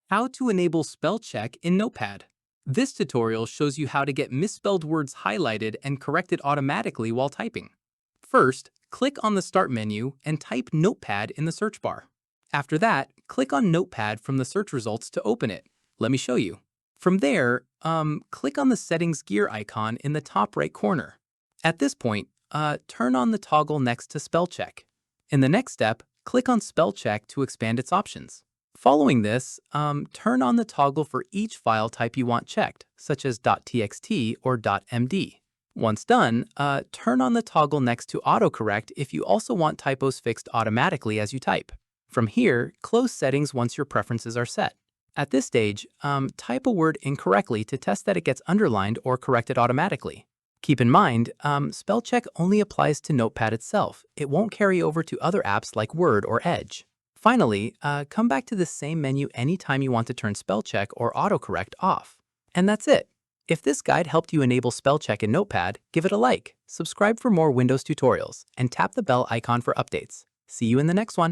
How to enable spell check in Notepad. This tutorial shows you how to get misspelled words highlighted and corrected automatically while typing. First, click on the Start menu and type Notepad in the search bar. After that, click on Notepad from the search results to open it. Let me show you. From there, click on the Settings gear icon in the top right corner. At this point, turn on the toggle next to Spell Check. In the next step, click on Spell Check to expand its options. Following this, turn on the toggle for each file type you want checked, such as .txt or .md. Once done, turn on the toggle next to Autocorrect if you also want typos fixed automatically as you type. From here, close Settings once your preferences are set. At this stage, type a word incorrectly to test that it gets underlined or corrected automatically. Keep in mind, spell check only applies to Notepad itself. It won't carry over to other apps like Word or Edge. Finally, come back to the same menu anytime you want to turn spell check or autocorrect off. And that's it. If this guide helped you enable spell check in Notepad, give it a like, subscribe for more Windows tutorials, and tap the bell icon for updates. See you in the next one.